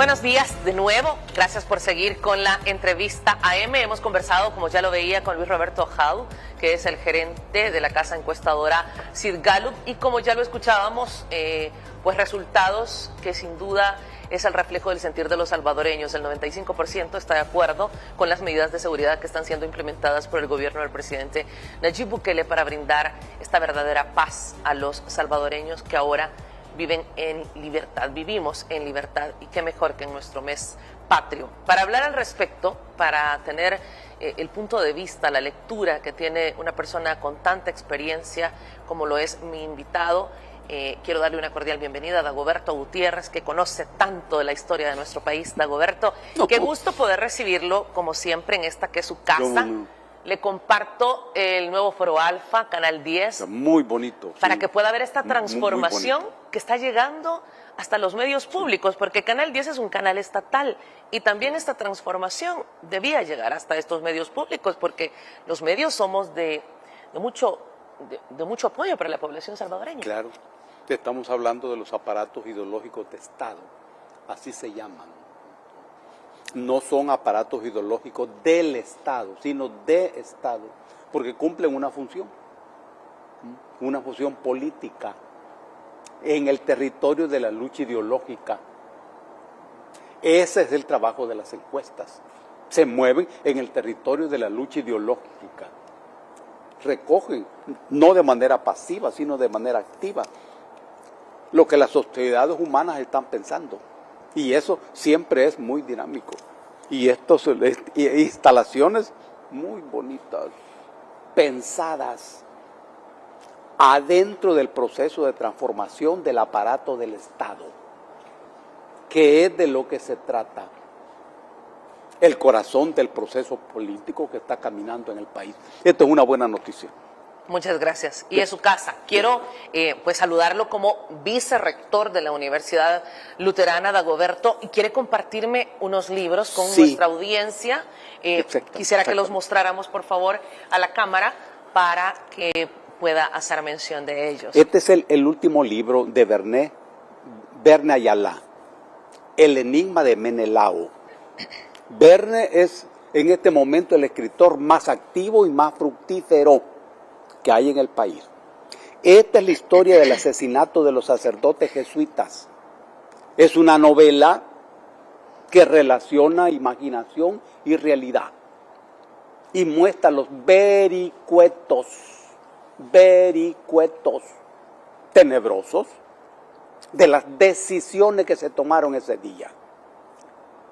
Buenos días de nuevo, gracias por seguir con la entrevista AM. Hemos conversado, como ya lo veía, con Luis Roberto Hall, que es el gerente de la casa encuestadora Sid Gallup, y como ya lo escuchábamos, pues resultados que sin duda es el reflejo del sentir de los salvadoreños. El 95% está de acuerdo con las medidas de seguridad que están siendo implementadas por el gobierno del presidente Nayib Bukele para brindar esta verdadera paz a los salvadoreños que ahora viven en libertad, vivimos en libertad, y qué mejor que en nuestro mes patrio. Para hablar al respecto, para tener el punto de vista, la lectura que tiene una persona con tanta experiencia como lo es mi invitado, quiero darle una cordial bienvenida a Dagoberto Gutiérrez, que conoce tanto de la historia de nuestro país. Dagoberto, qué gusto poder recibirlo, como siempre, en esta que es su casa. Le comparto el nuevo Foro Alfa, Canal 10. Muy bonito. Para que pueda ver esta transformación que está llegando hasta los medios públicos, porque Canal 10 es un canal estatal y también esta transformación debía llegar hasta estos medios públicos, porque los medios somos de mucho apoyo para la población salvadoreña. Claro, estamos hablando de los aparatos ideológicos de Estado, así se llaman. No son aparatos ideológicos del Estado, sino de Estado, porque cumplen una función política en el territorio de la lucha ideológica. Ese es el trabajo de las encuestas. Se mueven en el territorio de la lucha ideológica. Recogen, no de manera pasiva, sino de manera activa, lo que las sociedades humanas están pensando. Y eso siempre es muy dinámico. Y estas instalaciones muy bonitas, pensadas adentro del proceso de transformación del aparato del Estado, que es de lo que se trata. El corazón del proceso político que está caminando en el país. Esto es una buena noticia. Muchas gracias. Y es su casa. Quiero pues saludarlo como vicerrector de la Universidad Luterana, Dagoberto, y quiere compartirme unos libros con nuestra audiencia. Quisiera que los mostráramos, por favor, a la cámara para que pueda hacer mención de ellos. Este es el último libro de Verne Ayala, El enigma de Menelao. Verne es en este momento el escritor más activo y más fructífero que hay en el país. Esta es la historia del asesinato de los sacerdotes jesuitas. Es una novela que relaciona imaginación y realidad y muestra los vericuetos tenebrosos de las decisiones que se tomaron ese día.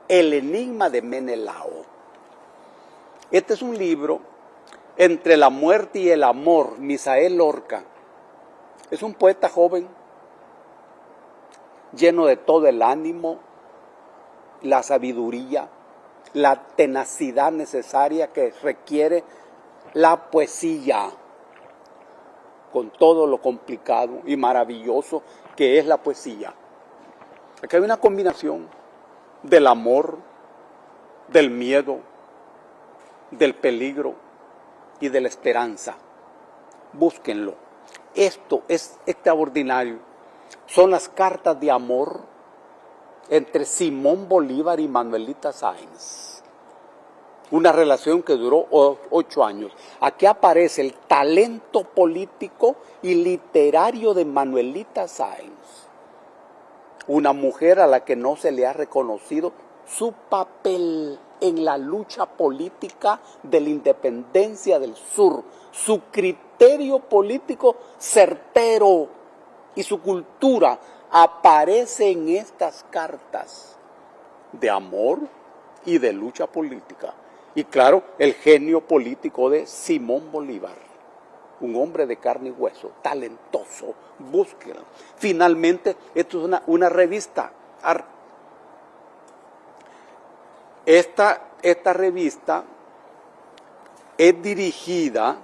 El enigma de Menelao. Este es un libro entre la muerte y el amor. Misael Lorca es un poeta joven, lleno de todo el ánimo, la sabiduría, la tenacidad necesaria que requiere la poesía, con todo lo complicado y maravilloso que es la poesía. Aquí hay una combinación del amor, del miedo, del peligro y de la esperanza. Búsquenlo. Esto es extraordinario. Son las cartas de amor entre Simón Bolívar y Manuelita Sáenz. Una relación que duró 8 años. Aquí aparece el talento político y literario de Manuelita Sáenz. Una mujer a la que no se le ha reconocido su papel en la lucha política de la independencia del sur, su criterio político certero y su cultura aparece en estas cartas de amor y de lucha política. Y claro, el genio político de Simón Bolívar, un hombre de carne y hueso, talentoso, búsqueda. Finalmente, esto es una revista. Esta revista es dirigida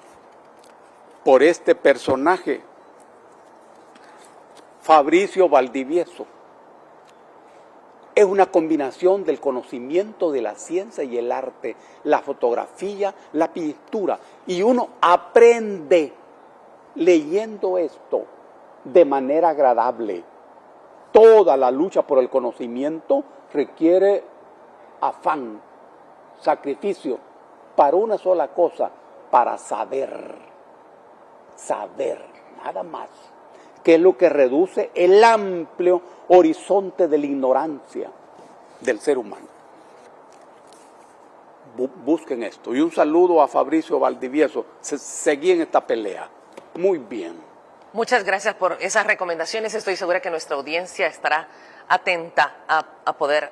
por este personaje, Fabricio Valdivieso. Es una combinación del conocimiento de la ciencia y el arte, la fotografía, la pintura. Y uno aprende leyendo esto de manera agradable. Toda la lucha por el conocimiento requiere afán, sacrificio, para una sola cosa, para saber, nada más, que es lo que reduce el amplio horizonte de la ignorancia del ser humano. Busquen esto. Y un saludo a Fabricio Valdivieso. Seguí en esta pelea. Muy bien. Muchas gracias por esas recomendaciones. Estoy segura que nuestra audiencia estará atenta a poder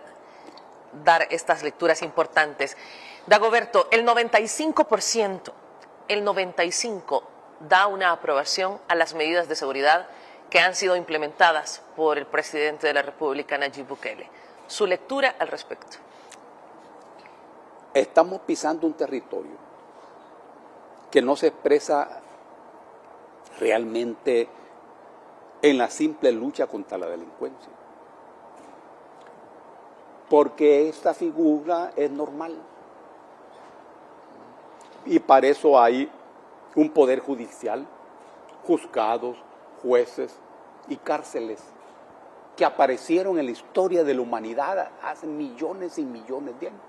dar estas lecturas importantes. Dagoberto, el 95% da una aprobación a las medidas de seguridad que han sido implementadas por el presidente de la República, Nayib Bukele. Su lectura al respecto. Estamos pisando un territorio que no se expresa realmente en la simple lucha contra la delincuencia. Porque esta figura es normal. Y para eso hay un poder judicial, juzgados, jueces y cárceles que aparecieron en la historia de la humanidad hace millones y millones de años.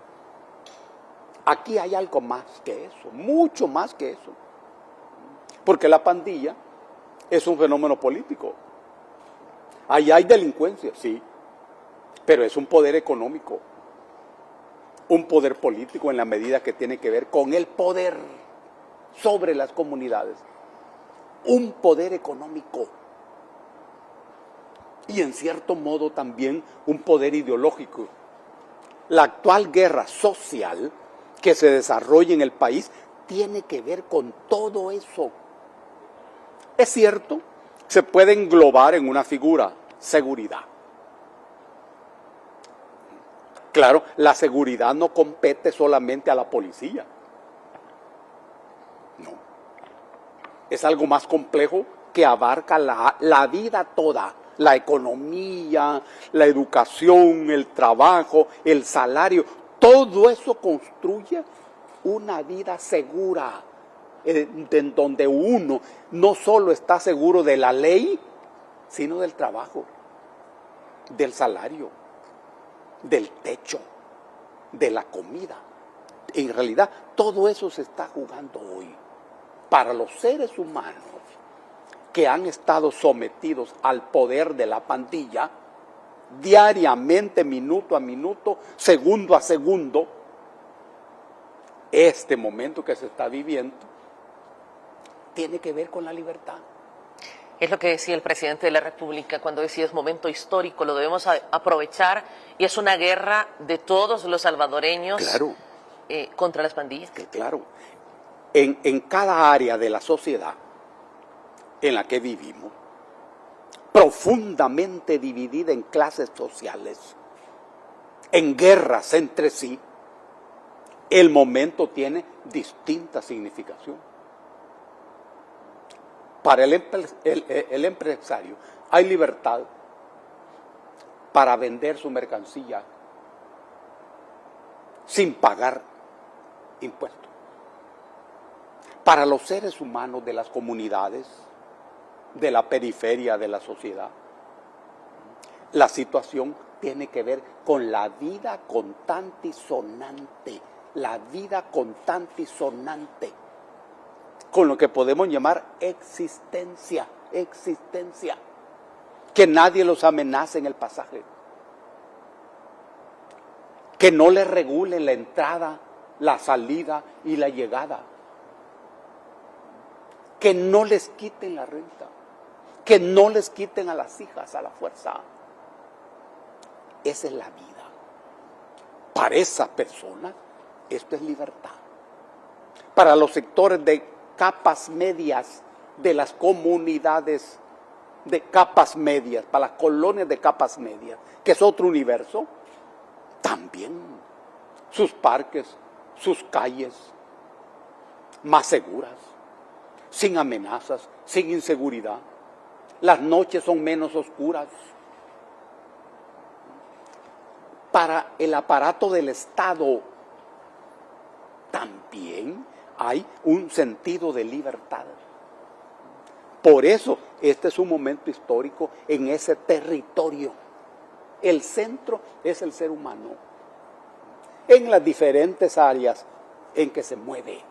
Aquí hay algo más que eso, mucho más que eso. Porque la pandilla es un fenómeno político. Ahí hay delincuencia, sí, pero es un poder económico, un poder político en la medida que tiene que ver con el poder sobre las comunidades. Un poder económico. Y en cierto modo también un poder ideológico. La actual guerra social que se desarrolla en el país tiene que ver con todo eso. Es cierto, se puede englobar en una figura, seguridad. Claro, la seguridad no compete solamente a la policía. No. Es algo más complejo que abarca la vida toda. La economía, la educación, el trabajo, el salario. Todo eso construye una vida segura, en donde uno no solo está seguro de la ley, sino del trabajo, del salario, del techo, de la comida. En realidad, todo eso se está jugando hoy. Para los seres humanos que han estado sometidos al poder de la pandilla, diariamente, minuto a minuto, segundo a segundo, este momento que se está viviendo tiene que ver con la libertad. Es lo que decía el presidente de la República cuando decía es momento histórico, lo debemos aprovechar y es una guerra de todos los salvadoreños. Claro. Contra las pandillas. Claro. En cada área de la sociedad en la que vivimos, profundamente dividida en clases sociales, en guerras entre sí, el momento tiene distinta significación. Para el empresario hay libertad para vender su mercancía sin pagar impuestos. Para los seres humanos de las comunidades, de la periferia de la sociedad, la situación tiene que ver con la vida constante y sonante, la vida constante y sonante, con lo que podemos llamar existencia, que nadie los amenace en el pasaje, que no les regulen la entrada, la salida y la llegada, que no les quiten la renta, que no les quiten a las hijas a la fuerza. Esa es la vida. Para esa persona, esto es libertad. Para los sectores de capas medias de las comunidades de capas medias, para las colonias de capas medias, que es otro universo, también sus parques, sus calles más seguras, sin amenazas, sin inseguridad. Las noches son menos oscuras. Para el aparato del Estado también hay un sentido de libertad. Por eso este es un momento histórico en ese territorio El centro es el ser humano, en las diferentes áreas en que se mueve.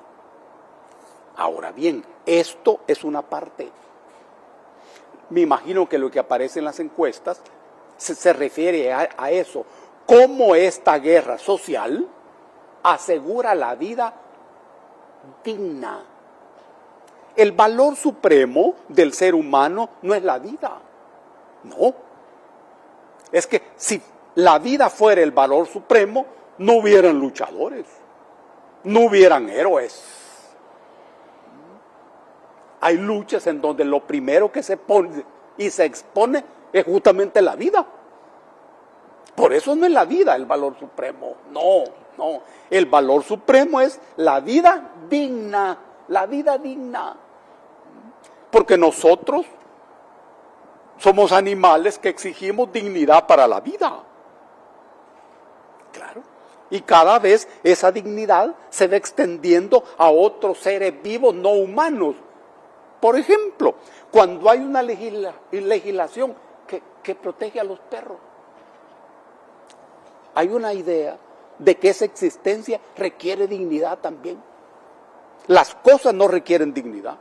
Ahora bien, esto es una parte. Me imagino que lo que aparece en las encuestas se refiere a eso. Cómo esta guerra social asegura la vida digna. El valor supremo del ser humano no es la vida. No. Es que si la vida fuera el valor supremo, no hubieran luchadores, no hubieran héroes. Hay luchas en donde lo primero que se pone y se expone es justamente la vida. Por eso no es la vida el valor supremo, no. El valor supremo es la vida digna, la vida digna. Porque nosotros somos animales que exigimos dignidad para la vida. Claro. Y cada vez esa dignidad se va extendiendo a otros seres vivos no humanos. Por ejemplo, cuando hay una legislación que protege a los perros, hay una idea de que esa existencia requiere dignidad también. Las cosas no requieren dignidad.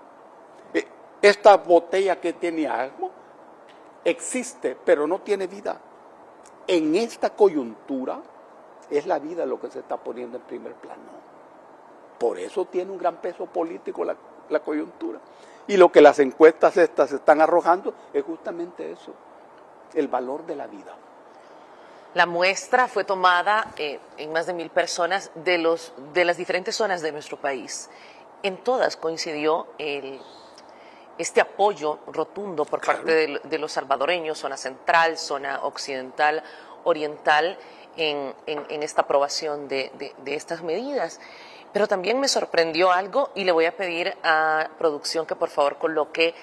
Esta botella que tiene agua existe, pero no tiene vida. En esta coyuntura es la vida lo que se está poniendo en primer plano. Por eso tiene un gran peso político la coyuntura. Y lo que las encuestas estas están arrojando es justamente eso, el valor de la vida. La muestra fue tomada en más de 1,000 personas de las diferentes zonas de nuestro país. En todas coincidió este apoyo rotundo por parte de los salvadoreños, zona central, zona occidental, oriental, en esta aprobación de estas medidas. Pero también me sorprendió algo y le voy a pedir a producción que por favor coloque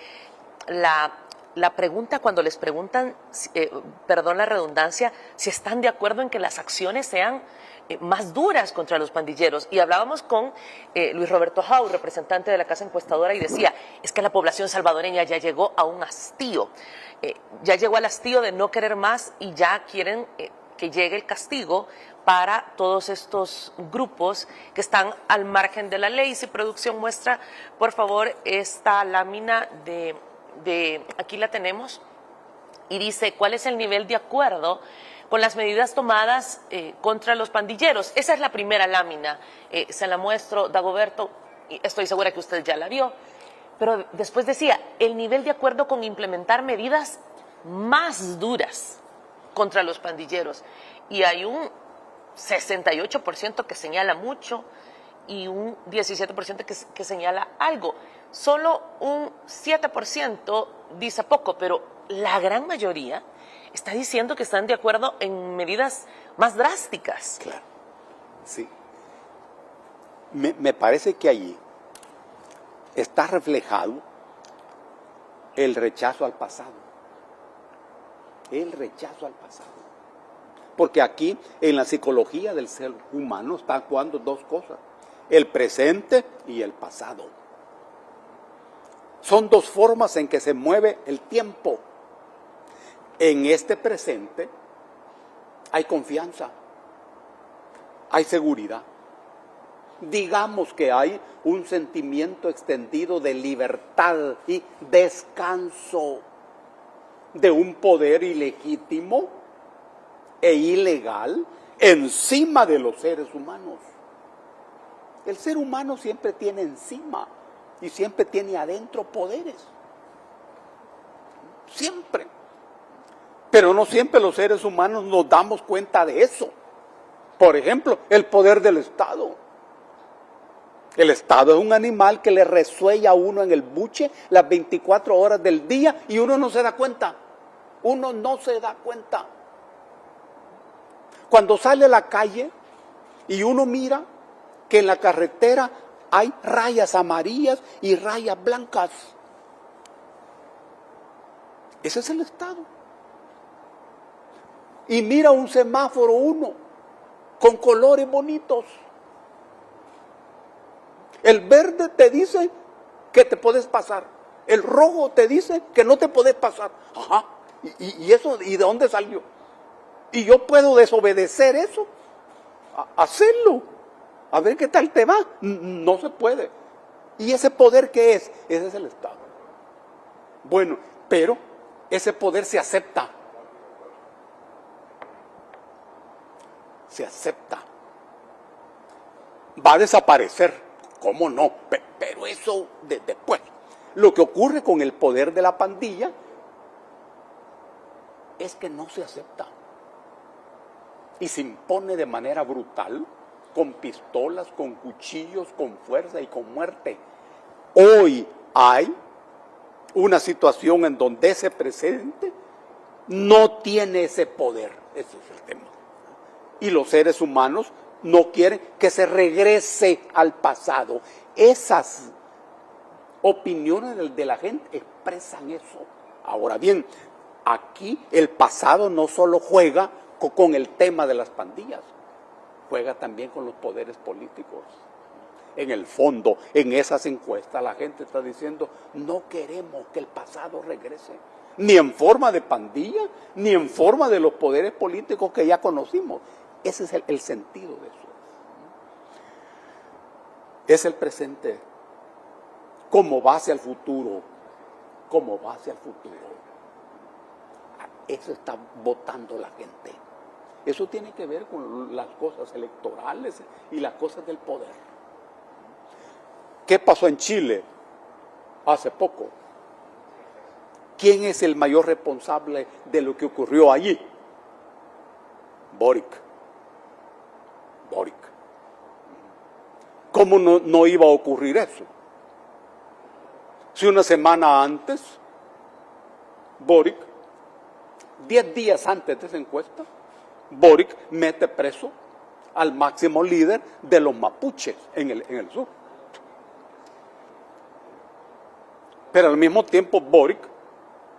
la pregunta cuando les preguntan, perdón la redundancia, si están de acuerdo en que las acciones sean más duras contra los pandilleros. Y hablábamos con Luis Roberto Jau, representante de la Casa Encuestadora, y decía, es que la población salvadoreña ya llegó a un hastío, ya llegó al hastío de no querer más y ya quieren que llegue el castigo para todos estos grupos que están al margen de la ley. Si producción muestra, por favor, esta lámina aquí la tenemos, y dice cuál es el nivel de acuerdo con las medidas tomadas contra los pandilleros. Esa es la primera lámina, se la muestro, Dagoberto, y estoy segura que usted ya la vio, pero después decía, el nivel de acuerdo con implementar medidas más duras contra los pandilleros, y hay un 68% que señala mucho y un 17% que señala algo. Solo un 7% dice poco, pero la gran mayoría está diciendo que están de acuerdo en medidas más drásticas. Claro, sí. Me parece que allí está reflejado el rechazo al pasado. El rechazo al pasado. Porque aquí, en la psicología del ser humano, están jugando dos cosas: el presente y el pasado. Son dos formas en que se mueve el tiempo. En este presente hay confianza, hay seguridad. Digamos que hay un sentimiento extendido de libertad y descanso de un poder ilegítimo e ilegal encima de los seres humanos. El ser humano siempre tiene encima y siempre tiene adentro poderes. Siempre. Pero no siempre los seres humanos nos damos cuenta de eso. Por ejemplo, el poder del Estado. El Estado es un animal que le resuella a uno en el buche las 24 horas del día y uno no se da cuenta. Uno no se da cuenta. Cuando sale a la calle y uno mira que en la carretera hay rayas amarillas y rayas blancas. Ese es el Estado. Y mira un semáforo uno con colores bonitos. El verde te dice que te puedes pasar. El rojo te dice que no te puedes pasar. Ajá. ¿Y eso? ¿Y de dónde salió? Y yo puedo desobedecer eso, hacerlo, a ver qué tal te va. No se puede. ¿Y ese poder qué es? Ese es el Estado. Bueno, pero ese poder se acepta. Se acepta. Va a desaparecer. ¿Cómo no? Pero eso después. Lo que ocurre con el poder de la pandilla es que no se acepta. Y se impone de manera brutal, con pistolas, con cuchillos, con fuerza y con muerte. Hoy hay una situación en donde ese presidente no tiene ese poder. Ese es el tema. Y los seres humanos no quieren que se regrese al pasado. Esas opiniones de la gente expresan eso. Ahora bien, aquí el pasado no solo juega con el tema de las pandillas, juega también con los poderes políticos. En el fondo, en esas encuestas, la gente está diciendo, no queremos que el pasado regrese, ni en forma de pandilla, ni en forma de los poderes políticos que ya conocimos. Ese es el sentido de eso. Es el presente como base al futuro, como base al futuro. Eso está votando la gente. Eso tiene que ver con las cosas electorales y las cosas del poder. ¿Qué pasó en Chile hace poco? ¿Quién es el mayor responsable de lo que ocurrió allí? Boric. ¿Cómo no iba a ocurrir eso? Si una semana antes, Boric, 10 días antes de esa encuesta, Boric mete preso al máximo líder de los mapuches en el sur. Pero al mismo tiempo Boric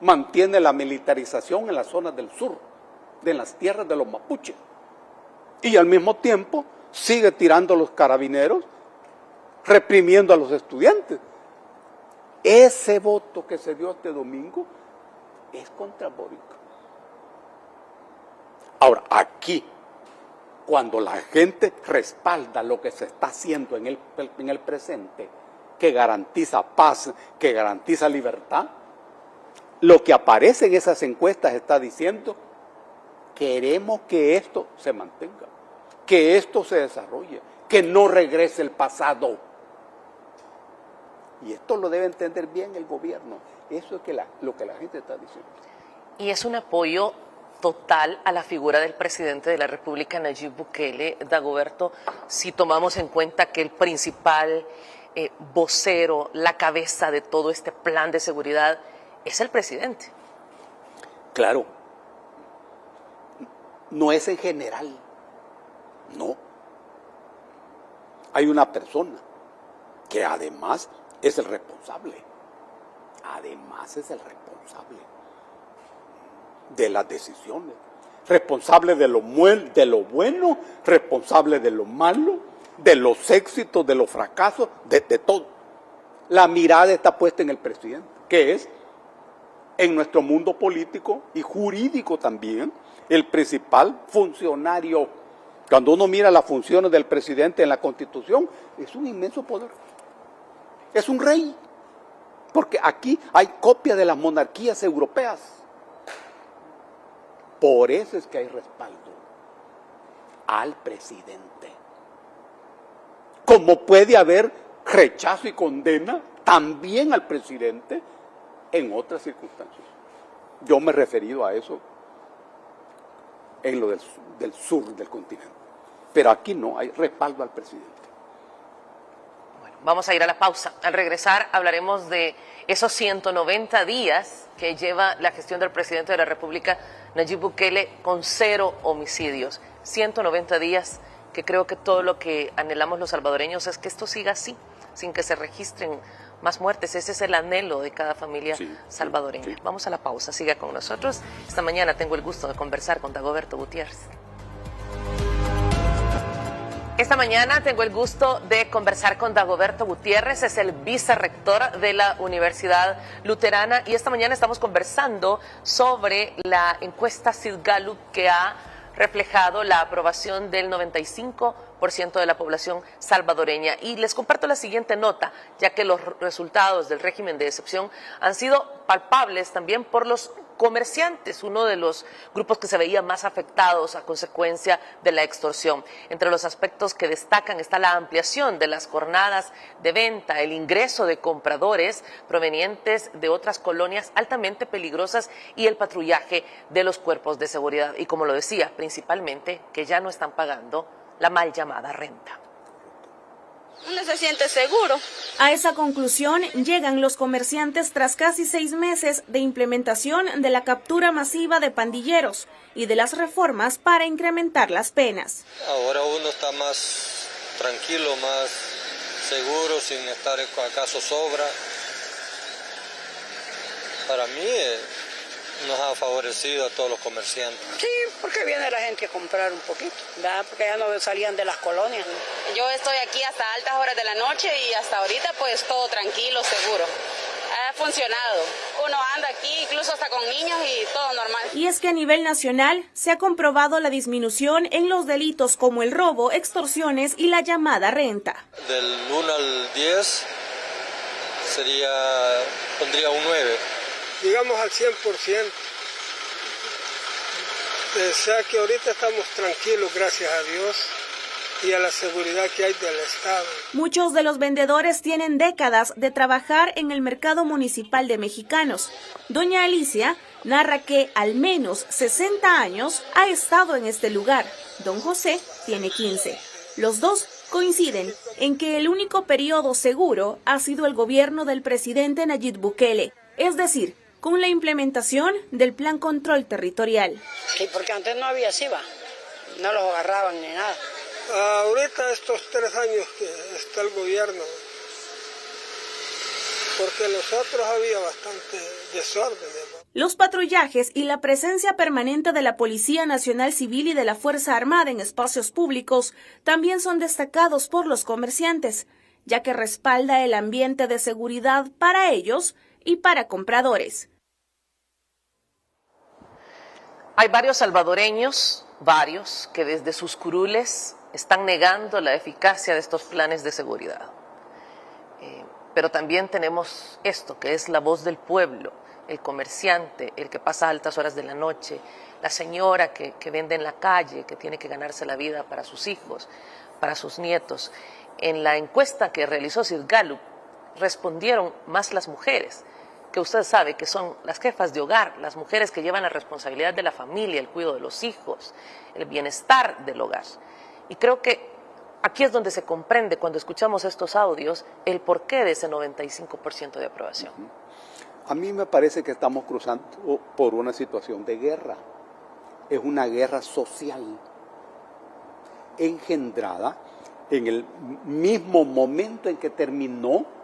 mantiene la militarización en las zonas del sur, de las tierras de los mapuches. Y al mismo tiempo sigue tirando a los carabineros, reprimiendo a los estudiantes. Ese voto que se dio este domingo es contra Boric. Ahora, aquí, cuando la gente respalda lo que se está haciendo en el presente, que garantiza paz, que garantiza libertad, lo que aparece en esas encuestas está diciendo, queremos que esto se mantenga, que esto se desarrolle, que no regrese el pasado. Y esto lo debe entender bien el gobierno. Eso es lo que la gente está diciendo. Y es un apoyo total a la figura del presidente de la República, Nayib Bukele, Dagoberto, si tomamos en cuenta que el principal vocero, la cabeza de todo este plan de seguridad es el presidente. Claro. No es en general. No. Hay una persona que además es el responsable. Además es el responsable de las decisiones. Responsable de lo bueno, responsable de lo malo, de los éxitos, de los fracasos, de todo. La mirada está puesta en el presidente, que es, en nuestro mundo político y jurídico también, el principal funcionario. Cuando uno mira las funciones del presidente en la Constitución, es un inmenso poder. Es un rey. Porque aquí hay copia de las monarquías europeas. Por eso es que hay respaldo al presidente. Como puede haber rechazo y condena también al presidente en otras circunstancias. Yo me he referido a eso en lo del sur del continente. Pero aquí no, hay respaldo al presidente. Bueno, vamos a ir a la pausa. Al regresar hablaremos de esos 190 días que lleva la gestión del presidente de la República, Nayib Bukele, con 0 homicidios. 190 días que creo que todo lo que anhelamos los salvadoreños es que esto siga así, sin que se registren más muertes. Ese es el anhelo de cada familia salvadoreña. Sí. Vamos a la pausa, siga con nosotros. Esta mañana tengo el gusto de conversar con Dagoberto Gutiérrez. Esta mañana tengo el gusto de conversar con Dagoberto Gutiérrez, es el vicerrector de la Universidad Luterana, y esta mañana estamos conversando sobre la encuesta Sid Gallup que ha reflejado la aprobación del 95% de la población salvadoreña. Y les comparto la siguiente nota, ya que los resultados del régimen de excepción han sido palpables también por los comerciantes, uno de los grupos que se veía más afectados a consecuencia de la extorsión. Entre los aspectos que destacan está la ampliación de las jornadas de venta, el ingreso de compradores provenientes de otras colonias altamente peligrosas y el patrullaje de los cuerpos de seguridad. Y como lo decía, principalmente que ya no están pagando la mal llamada renta. Uno se siente seguro. A esa conclusión llegan los comerciantes tras casi 6 meses de implementación de la captura masiva de pandilleros y de las reformas para incrementar las penas. Ahora uno está más tranquilo, más seguro, sin estar acaso sobra. Para mí nos ha favorecido a todos los comerciantes. Sí, porque viene la gente a comprar un poquito, ¿verdad? Porque ya no salían de las colonias. Yo estoy aquí hasta altas horas de la noche y hasta ahorita pues todo tranquilo, seguro. Ha funcionado. Uno anda aquí incluso hasta con niños y todo normal. Y es que a nivel nacional se ha comprobado la disminución en los delitos como el robo, extorsiones y la llamada renta. Del 1 al 10 pondría un 9. Digamos al 100%. O sea que ahorita estamos tranquilos, gracias a Dios, y a la seguridad que hay del Estado. Muchos de los vendedores tienen décadas de trabajar en el mercado municipal de Mexicanos. Doña Alicia narra que al menos 60 años ha estado en este lugar. Don José tiene 15. Los dos coinciden en que el único periodo seguro ha sido el gobierno del presidente Nayib Bukele, es decir, con la implementación del Plan Control Territorial. Sí, porque antes no había SIVA, no los agarraban ni nada. Ahorita estos 3 años que está el gobierno, porque nosotros había bastante desorden. Los patrullajes y la presencia permanente de la Policía Nacional Civil y de la Fuerza Armada en espacios públicos también son destacados por los comerciantes, ya que respalda el ambiente de seguridad para ellos y para compradores. Hay varios salvadoreños, que desde sus curules están negando la eficacia de estos planes de seguridad. Pero también tenemos esto, que es la voz del pueblo, el comerciante, el que pasa altas horas de la noche, la señora que vende en la calle, que tiene que ganarse la vida para sus hijos, para sus nietos. En la encuesta que realizó Sid Gallup, respondieron más las mujeres, que usted sabe que son las jefas de hogar, las mujeres que llevan la responsabilidad de la familia, el cuidado de los hijos, el bienestar del hogar. Y creo que aquí es donde se comprende, cuando escuchamos estos audios, el porqué de ese 95% de aprobación. A mí me parece que estamos cruzando por una situación de guerra. Es una guerra social, engendrada en el mismo momento en que terminó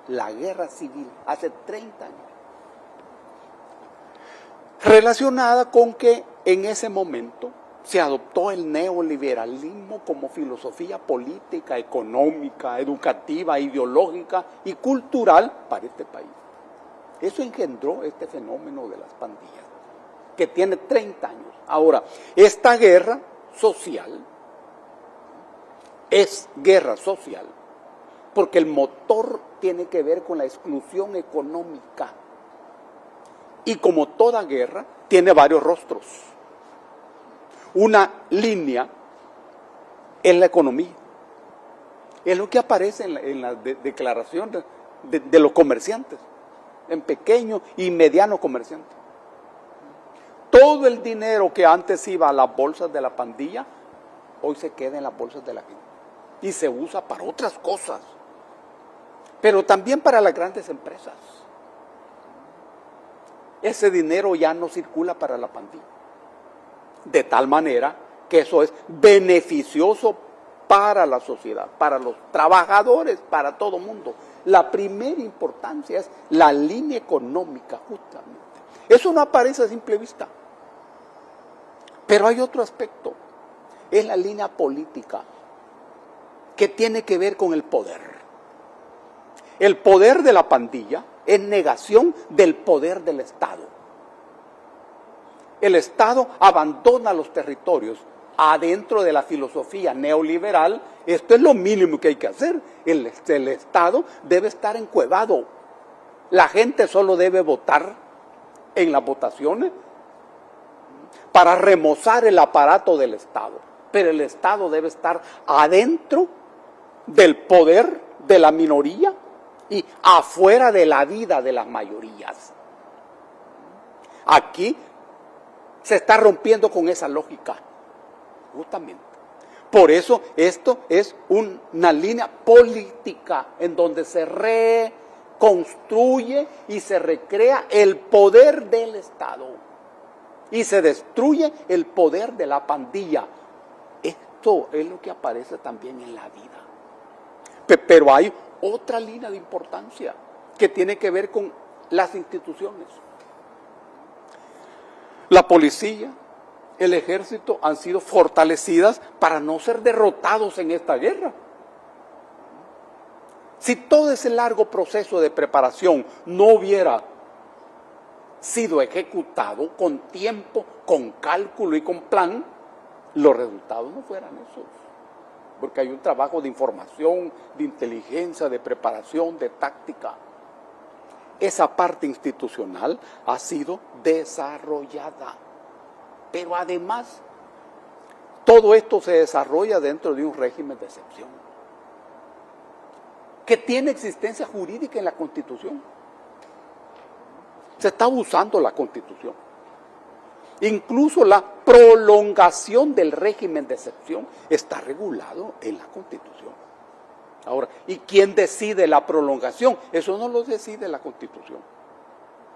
la guerra civil, hace 30 años. Relacionada con que en ese momento se adoptó el neoliberalismo como filosofía política, económica, educativa, ideológica y cultural para este país. Eso engendró este fenómeno de las pandillas, que tiene 30 años. Ahora, esta guerra social es guerra social porque el motor tiene que ver con la exclusión económica. Y como toda guerra, tiene varios rostros. Una línea es la economía. Es lo que aparece en la declaración de los comerciantes, en pequeños y medianos comerciantes. Todo el dinero que antes iba a las bolsas de la pandilla, hoy se queda en las bolsas de la gente. Y se usa para otras cosas, pero también para las grandes empresas. Ese dinero ya no circula para la pandilla. De tal manera que eso es beneficioso para la sociedad, para los trabajadores, para todo el mundo. La primera importancia es la línea económica, justamente. Eso no aparece a simple vista. Pero hay otro aspecto, es la línea política, que tiene que ver con el poder. El poder de la pandilla es negación del poder del Estado. el Estado abandona los territorios adentro de la filosofía neoliberal, esto es lo mínimo que hay que hacer. El Estado debe estar encuevado. La gente solo debe votar en las votaciones para remozar el aparato del Estado. Pero el Estado debe estar adentro del poder de la minoría y afuera de la vida de las mayorías. Aquí se está rompiendo con esa lógica, justamente. Por eso esto es una línea política en donde se reconstruye y se recrea el poder del Estado y se destruye el poder de la pandilla. Esto es lo que aparece también en la vida. Pero hay otra línea de importancia que tiene que ver con las instituciones. La policía, el ejército han sido fortalecidas para no ser derrotados en esta guerra. Si todo ese largo proceso de preparación no hubiera sido ejecutado con tiempo, con cálculo y con plan, los resultados no fueran esos. Porque hay un trabajo de información, de inteligencia, de preparación, de táctica. Esa parte institucional ha sido desarrollada. Pero además, todo esto se desarrolla dentro de un régimen de excepción, que tiene existencia jurídica en la Constitución. Se está usando la Constitución. Incluso la prolongación del régimen de excepción está regulado en la Constitución. Ahora, ¿y quién decide la prolongación? Eso no lo decide la Constitución,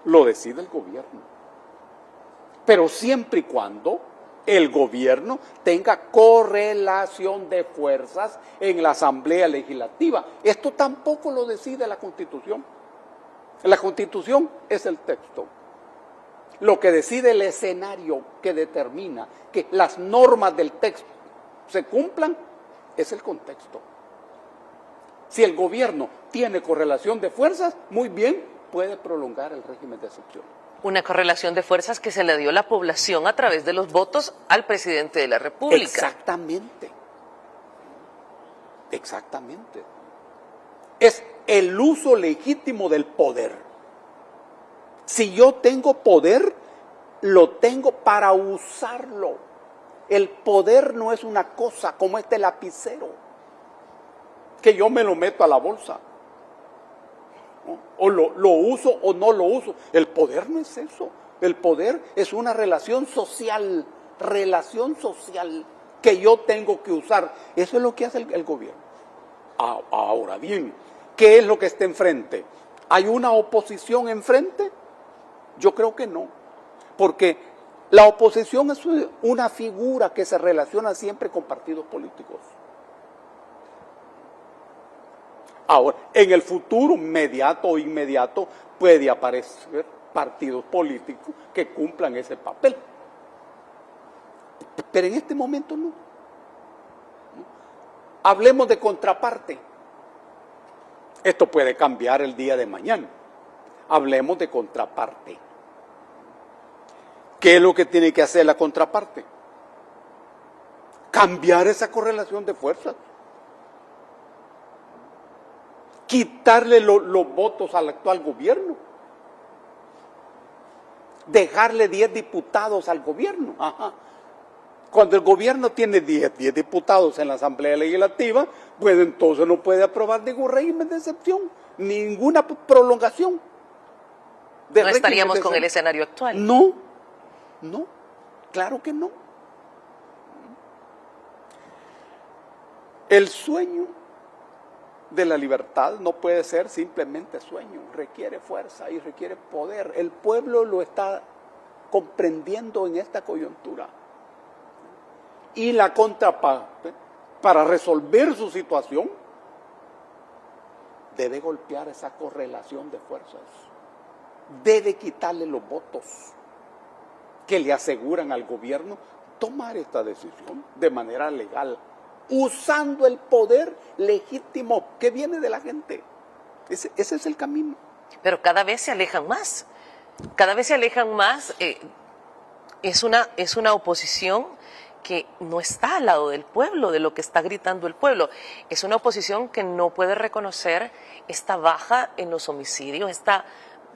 lo decide el gobierno. Pero siempre y cuando el gobierno tenga correlación de fuerzas en la Asamblea Legislativa. Esto tampoco lo decide la Constitución. La Constitución es el texto. Lo que decide el escenario que determina que las normas del texto se cumplan es el contexto. Si el gobierno tiene correlación de fuerzas, muy bien, puede prolongar el régimen de excepción. Una correlación de fuerzas que se le dio la población a través de los votos al presidente de la República. Exactamente. Exactamente. Es el uso legítimo del poder. Si yo tengo poder, lo tengo para usarlo. El poder no es una cosa como este lapicero, que yo me lo meto a la bolsa. ¿No? O lo uso o no lo uso. El poder no es eso. El poder es una relación social que yo tengo que usar. Eso es lo que hace el gobierno. Ahora bien, ¿qué es lo que está enfrente? ¿Hay una oposición enfrente? Yo creo que no, porque la oposición es una figura que se relaciona siempre con partidos políticos. Ahora, en el futuro mediato o inmediato puede aparecer partidos políticos que cumplan ese papel. Pero en este momento no. Hablemos de contraparte. Esto puede cambiar el día de mañana. Hablemos de contraparte. ¿Qué es lo que tiene que hacer la contraparte? Cambiar esa correlación de fuerzas. Quitarle los votos al actual gobierno. Dejarle 10 diputados al gobierno. Ajá. Cuando el gobierno tiene 10 diputados en la Asamblea Legislativa, pues entonces no puede aprobar ningún régimen de excepción, ninguna prolongación. No estaríamos con el escenario actual. No, claro que no. El sueño de la libertad no puede ser simplemente sueño, requiere fuerza y requiere poder. El pueblo lo está comprendiendo en esta coyuntura. Y la contraparte, para resolver su situación, debe golpear esa correlación de fuerzas. Debe quitarle los votos que le aseguran al gobierno tomar esta decisión de manera legal, usando el poder legítimo que viene de la gente. Ese es el camino. Pero cada vez se alejan más. Cada vez se alejan más es una oposición que no está al lado del pueblo, de lo que está gritando el pueblo. Es una oposición que no puede reconocer esta baja en los homicidios, esta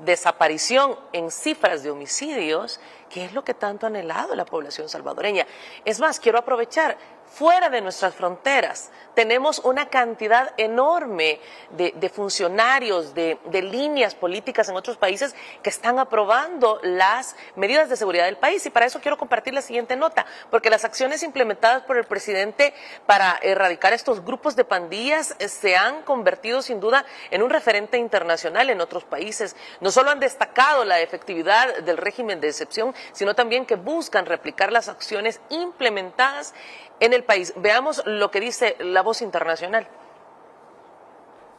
desaparición en cifras de homicidios, que es lo que tanto ha anhelado la población salvadoreña. Es más, quiero aprovechar, fuera de nuestras fronteras, tenemos una cantidad enorme de funcionarios, de líneas políticas en otros países que están aprobando las medidas de seguridad del país. Y para eso quiero compartir la siguiente nota, porque las acciones implementadas por el presidente para erradicar estos grupos de pandillas se han convertido sin duda en un referente internacional en otros países. No solo han destacado la efectividad del régimen de excepción, sino también que buscan replicar las acciones implementadas en el país. Veamos lo que dice La Voz Internacional.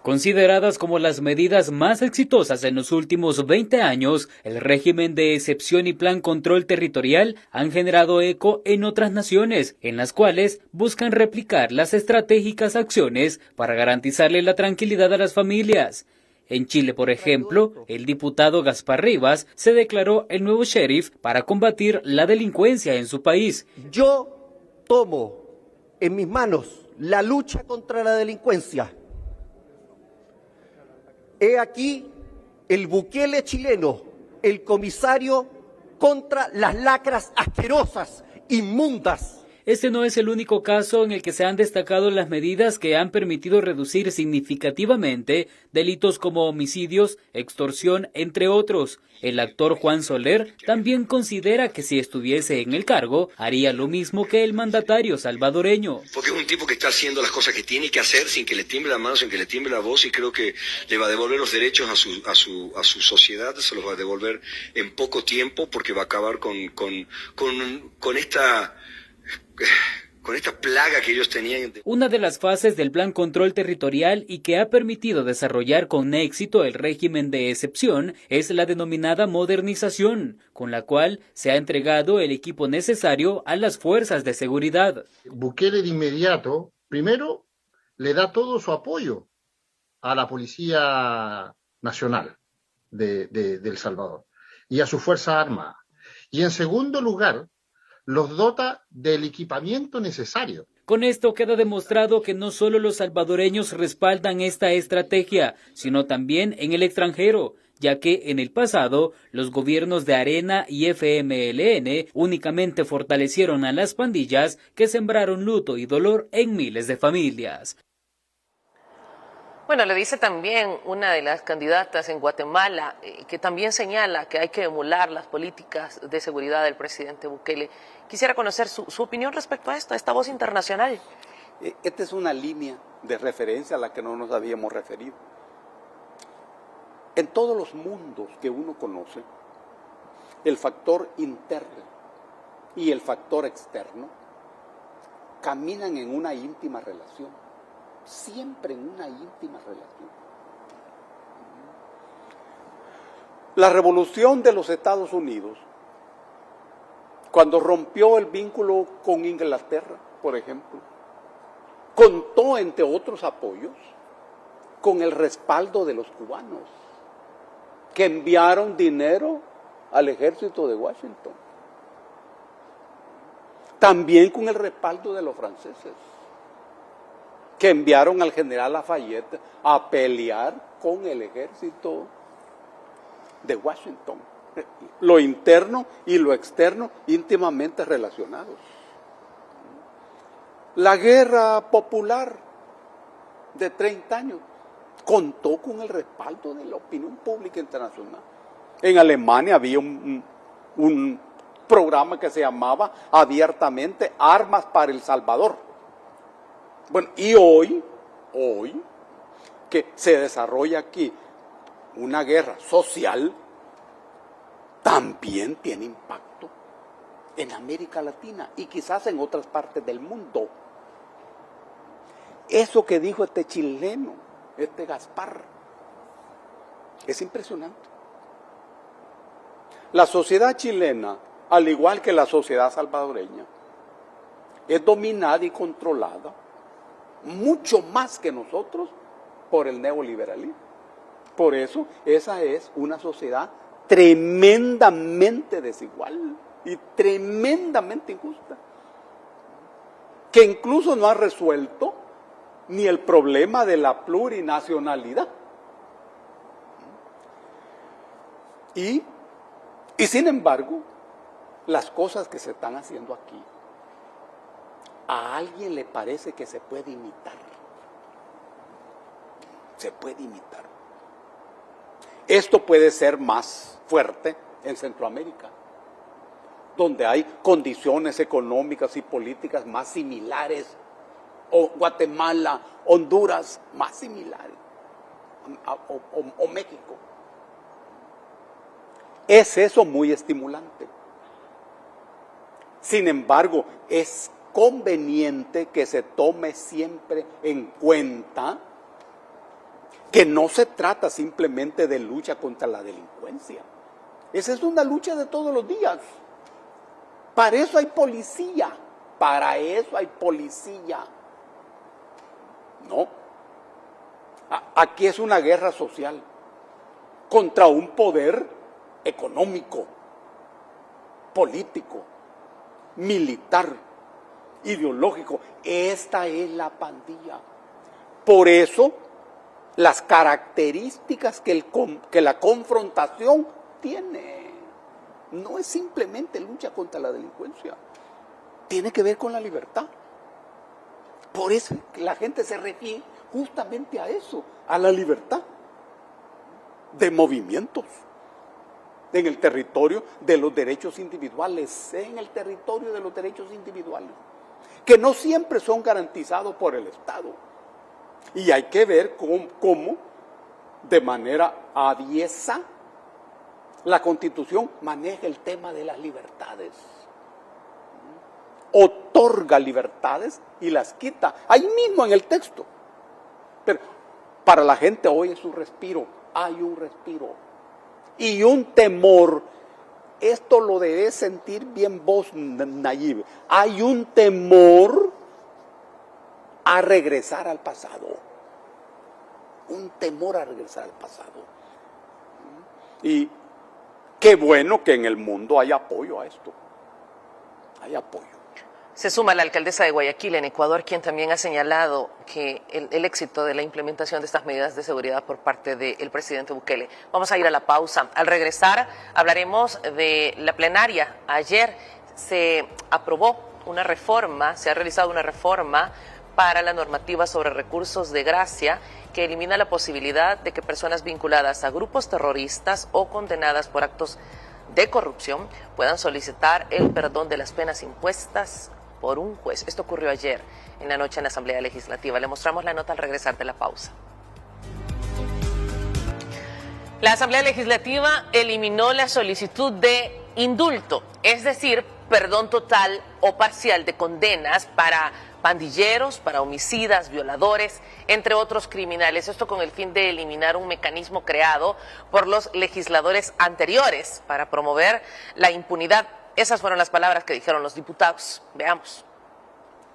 Consideradas como las medidas más exitosas en los últimos 20 años, el régimen de excepción y plan control territorial han generado eco en otras naciones, en las cuales buscan replicar las estratégicas acciones para garantizarle la tranquilidad a las familias. En Chile, por ejemplo, el diputado Gaspar Rivas se declaró el nuevo sheriff para combatir la delincuencia en su país. Yo tomo en mis manos la lucha contra la delincuencia. He aquí el Bukele chileno, el comisario contra las lacras asquerosas, inmundas. Este no es el único caso en el que se han destacado las medidas que han permitido reducir significativamente delitos como homicidios, extorsión, entre otros. El actor Juan Soler también considera que si estuviese en el cargo, haría lo mismo que el mandatario salvadoreño. Porque es un tipo que está haciendo las cosas que tiene que hacer sin que le tiemble la mano, sin que le tiemble la voz, y creo que le va a devolver los derechos a su sociedad, se los va a devolver en poco tiempo, porque va a acabar con esta plaga que ellos tenían. Una de las fases del Plan Control Territorial y que ha permitido desarrollar con éxito el régimen de excepción es la denominada modernización, con la cual se ha entregado el equipo necesario a las fuerzas de seguridad. Bukele de inmediato, primero, le da todo su apoyo a la Policía Nacional de El Salvador y a su Fuerza Armada. Y en segundo lugar, los dota del equipamiento necesario. Con esto queda demostrado que no solo los salvadoreños respaldan esta estrategia, sino también en el extranjero, ya que en el pasado los gobiernos de Arena y FMLN únicamente fortalecieron a las pandillas que sembraron luto y dolor en miles de familias. Bueno, le dice también una de las candidatas en Guatemala, que también señala que hay que emular las políticas de seguridad del presidente Bukele. Quisiera conocer su opinión respecto a esto, a esta Voz Internacional. Esta es una línea de referencia a la que no nos habíamos referido. En todos los mundos que uno conoce, el factor interno y el factor externo caminan en una íntima relación. Siempre en una íntima relación. La revolución de los Estados Unidos, cuando rompió el vínculo con Inglaterra, por ejemplo, contó, entre otros apoyos, con el respaldo de los cubanos, que enviaron dinero al ejército de Washington. También con el respaldo de los franceses, que enviaron al general Lafayette a pelear con el ejército de Washington. Lo interno y lo externo íntimamente relacionados. La guerra popular de 30 años contó con el respaldo de la opinión pública internacional. En Alemania había un programa que se llamaba abiertamente Armas para El Salvador. Bueno, y hoy, que se desarrolla aquí una guerra social, también tiene impacto en América Latina y quizás en otras partes del mundo. Eso que dijo este chileno, este Gaspar, es impresionante. La sociedad chilena, al igual que la sociedad salvadoreña, es dominada y controlada mucho más que nosotros por el neoliberalismo. Por eso esa es una sociedad tremendamente desigual. y tremendamente injusta, que incluso no ha resuelto ni el problema de la plurinacionalidad. Y sin embargo, las cosas que se están haciendo aquí, a alguien le parece que se puede imitar. Se puede imitar. Esto puede ser más fuerte en Centroamérica, donde hay condiciones económicas y políticas más similares, o Guatemala, Honduras, más similares, o México. Es eso muy estimulante. Sin embargo, es conveniente que se tome siempre en cuenta que no se trata simplemente de lucha contra la delincuencia. Esa es una lucha de todos los días. Para eso hay policía. Para eso hay policía. No. Aquí es una guerra social contra un poder económico, político, militar, ideológico. Esta es la pandilla. Por eso, las características que la confrontación tiene. No es simplemente lucha contra la delincuencia. Tiene que ver con la libertad. Por eso la gente se refiere justamente a eso, a la libertad de movimientos en el territorio de los derechos individuales, en el territorio de los derechos individuales, que no siempre son garantizados por el Estado. Y hay que ver cómo de manera aviesa la Constitución maneja el tema de las libertades. Otorga libertades y las quita, ahí mismo en el texto. Pero para la gente hoy es un respiro, hay un respiro. Y un temor, esto lo debes sentir bien vos, Nayib, hay un temor a regresar al pasado. Un temor a regresar al pasado. Y qué bueno que en el mundo hay apoyo a esto. Hay apoyo. Se suma la alcaldesa de Guayaquil, en Ecuador, quien también ha señalado que el éxito de la implementación de estas medidas de seguridad por parte del presidente Bukele. Vamos a ir a la pausa. Al regresar hablaremos de la plenaria. Ayer se aprobó una reforma, se ha realizado una reforma para la normativa sobre recursos de gracia que elimina la posibilidad de que personas vinculadas a grupos terroristas o condenadas por actos de corrupción puedan solicitar el perdón de las penas impuestas por un juez. Esto ocurrió ayer en la noche en la Asamblea Legislativa. Le mostramos la nota al regresar de la pausa. La Asamblea Legislativa eliminó la solicitud de indulto, es decir, perdón total o parcial de condenas para pandilleros, para homicidas, violadores, entre otros criminales. Esto con el fin de eliminar un mecanismo creado por los legisladores anteriores para promover la impunidad. Esas fueron las palabras que dijeron los diputados. Veamos.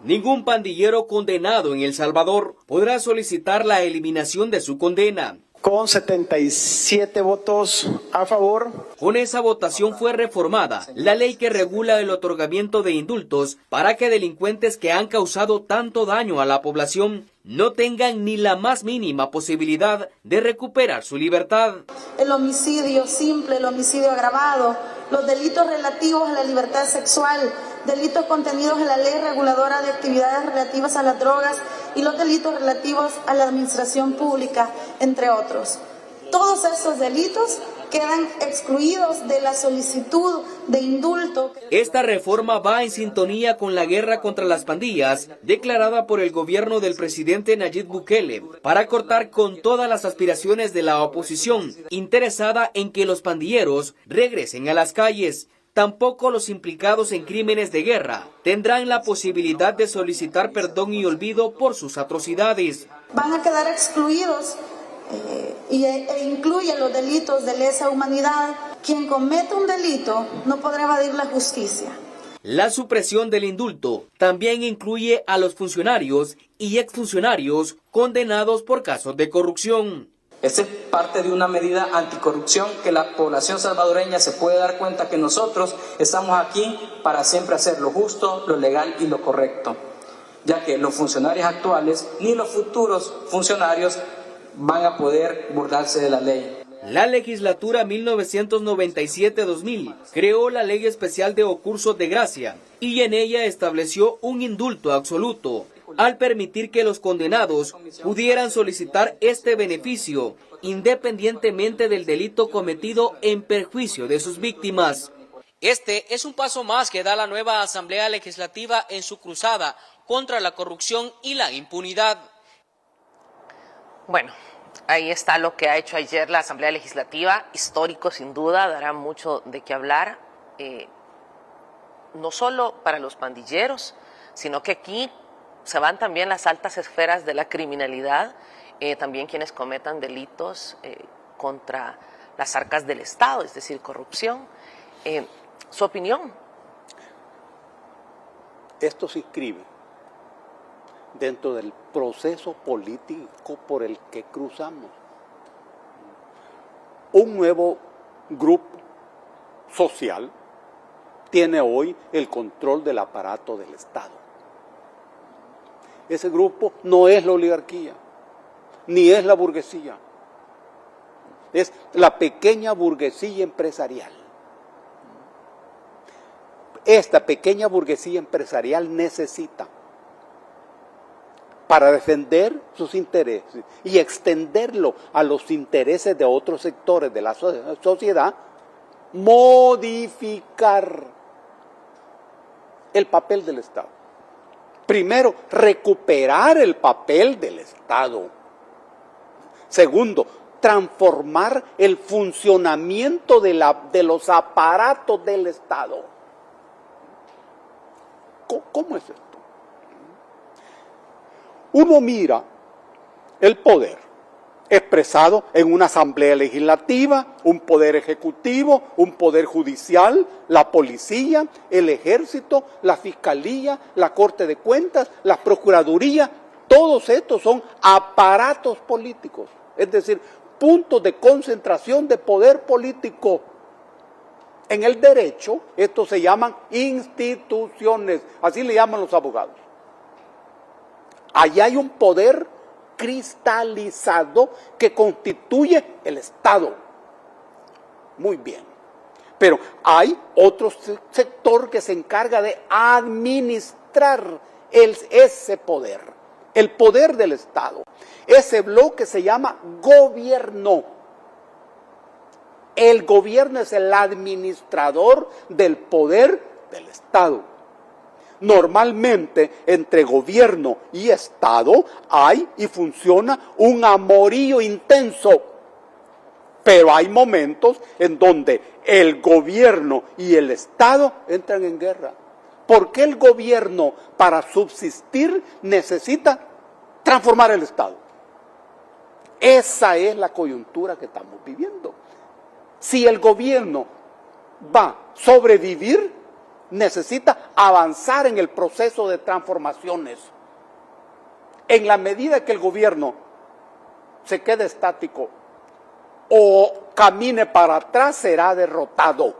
Ningún pandillero condenado en El Salvador podrá solicitar la eliminación de su condena. Con 77 votos a favor. Con esa votación fue reformada la ley que regula el otorgamiento de indultos para que delincuentes que han causado tanto daño a la población no tengan ni la más mínima posibilidad de recuperar su libertad. El homicidio simple, el homicidio agravado, los delitos relativos a la libertad sexual, delitos contenidos en la ley reguladora de actividades relativas a las drogas y los delitos relativos a la administración pública, entre otros. Todos esos delitos quedan excluidos de la solicitud de indulto. Esta reforma va en sintonía con la guerra contra las pandillas declarada por el gobierno del presidente Nayib Bukele para cortar con todas las aspiraciones de la oposición interesada en que los pandilleros regresen a las calles. Tampoco los implicados en crímenes de guerra tendrán la posibilidad de solicitar perdón y olvido por sus atrocidades. Van a quedar excluidos e incluyen los delitos de lesa humanidad. Quien cometa un delito no podrá evadir la justicia. La supresión del indulto también incluye a los funcionarios y exfuncionarios condenados por casos de corrupción. Esta es parte de una medida anticorrupción que la población salvadoreña se puede dar cuenta que nosotros estamos aquí para siempre hacer lo justo, lo legal y lo correcto, ya que los funcionarios actuales ni los futuros funcionarios van a poder burlarse de la ley. La legislatura 1997-2000 creó la Ley Especial de Ocursos de Gracia y en ella estableció un indulto absoluto al permitir que los condenados pudieran solicitar este beneficio independientemente del delito cometido en perjuicio de sus víctimas. Este es un paso más que da la nueva Asamblea Legislativa en su cruzada contra la corrupción y la impunidad. Bueno, ahí está lo que ha hecho ayer la Asamblea Legislativa, histórico sin duda, dará mucho de qué hablar, no solo para los pandilleros, sino que aquí se van también las altas esferas de la criminalidad, también quienes cometan delitos contra las arcas del Estado, es decir, corrupción. ¿Su opinión? Esto se inscribe dentro del proceso político por el que cruzamos. Un nuevo grupo social tiene hoy el control del aparato del Estado. Ese grupo no es la oligarquía, ni es la burguesía, es la pequeña burguesía empresarial. Esta pequeña burguesía empresarial necesita, para defender sus intereses y extenderlo a los intereses de otros sectores de la sociedad, modificar el papel del Estado. Primero, recuperar el papel del Estado. Segundo, transformar el funcionamiento de los aparatos del Estado. ¿Cómo es esto? Uno mira el poder expresado en una asamblea legislativa, un poder ejecutivo, un poder judicial, la policía, el ejército, la fiscalía, la Corte de Cuentas, la Procuraduría. Todos estos son aparatos políticos, es decir, puntos de concentración de poder político. En el derecho, estos se llaman instituciones, así le llaman los abogados. Allí hay un poder cristalizado que constituye el Estado. Muy bien. Pero hay otro sector que se encarga de administrar ese poder, el poder del Estado. Ese bloque se llama gobierno. El gobierno es el administrador del poder del Estado. Normalmente entre gobierno y Estado hay y funciona un amorío intenso, pero hay momentos en donde el gobierno y el Estado entran en guerra. ¿Por qué el gobierno para subsistir necesita transformar el Estado? Esa es la coyuntura que estamos viviendo. Si el gobierno va a sobrevivir, necesita avanzar en el proceso de transformaciones. En la medida que el gobierno se quede estático o camine para atrás, será derrotado.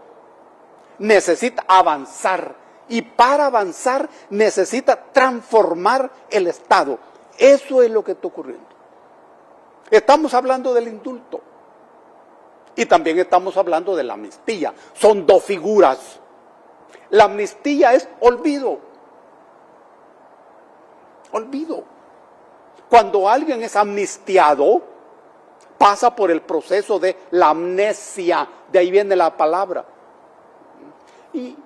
Necesita avanzar y para avanzar necesita transformar el Estado. Eso es lo que está ocurriendo. Estamos hablando del indulto y también estamos hablando de la amnistía. Son dos figuras. La amnistía es olvido. Olvido. Cuando alguien es amnistiado, pasa por el proceso de la amnesia, de ahí viene la palabra. Y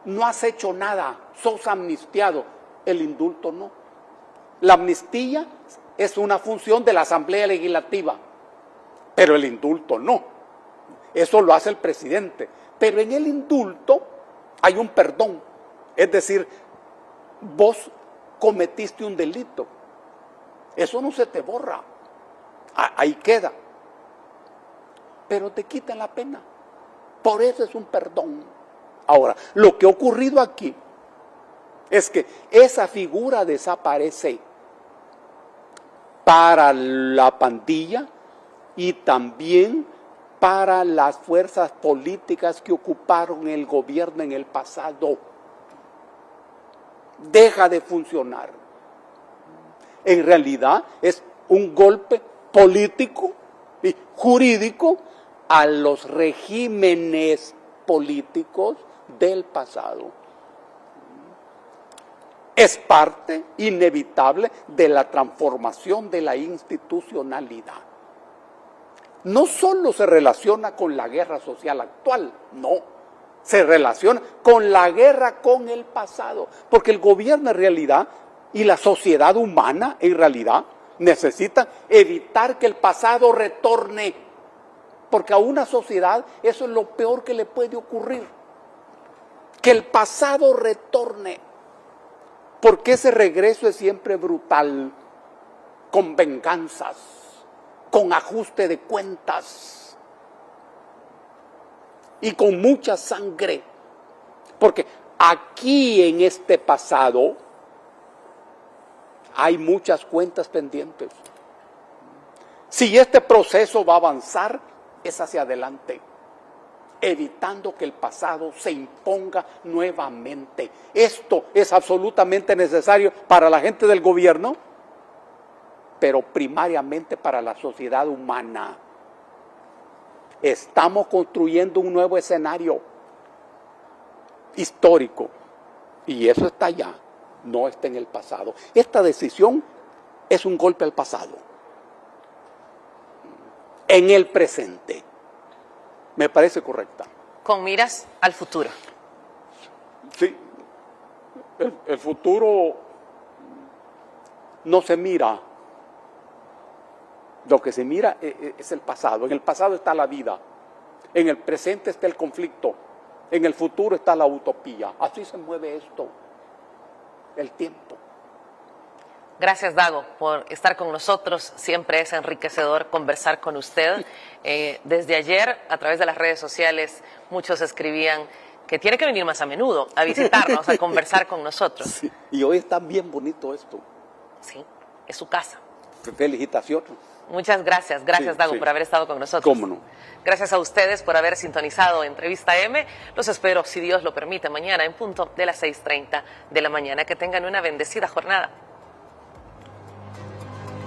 no has hecho nada, sos amnistiado. El indulto no. La amnistía es una función de la Asamblea Legislativa, pero el indulto no. Eso lo hace el presidente. Pero en el indulto hay un perdón, es decir, vos cometiste un delito, eso no se te borra, ahí queda, pero te quitan la pena, por eso es un perdón. Ahora, lo que ha ocurrido aquí es que esa figura desaparece. Para la pandilla y también para las fuerzas políticas que ocuparon el gobierno en el pasado. Deja de funcionar. En realidad es un golpe político y jurídico a los regímenes políticos del pasado. Es parte inevitable de la transformación de la institucionalidad. No solo se relaciona con la guerra social actual, no, se relaciona con la guerra con el pasado, porque el gobierno en realidad y la sociedad humana en realidad necesitan evitar que el pasado retorne, porque a una sociedad eso es lo peor que le puede ocurrir, que el pasado retorne, porque ese regreso es siempre brutal, con venganzas, con ajuste de cuentas y con mucha sangre, porque aquí en este pasado hay muchas cuentas pendientes. Si este proceso va a avanzar, es hacia adelante, evitando que el pasado se imponga nuevamente. Esto es absolutamente necesario para la gente del gobierno, pero primariamente para la sociedad humana. Estamos construyendo un nuevo escenario histórico y eso está allá, no está en el pasado. Esta decisión es un golpe al pasado. En el presente. Me parece correcta. Con miras al futuro. Sí. El futuro no se mira. Lo que se mira es el pasado. En el pasado está la vida. En el presente está el conflicto. En el futuro está la utopía. Así se mueve esto. El tiempo. Gracias, Dago, por estar con nosotros. Siempre es enriquecedor conversar con usted. Desde ayer, a través de las redes sociales, muchos escribían que tiene que venir más a menudo a visitarnos, a conversar con nosotros. Sí. Y hoy está bien bonito esto. Sí, es su casa. Felicitaciones. Muchas gracias. Gracias, Dago, por haber estado con nosotros. Cómo no. Gracias a ustedes por haber sintonizado Entrevista M. Los espero, si Dios lo permite, mañana en punto de las 6:30 de la mañana. Que tengan una bendecida jornada.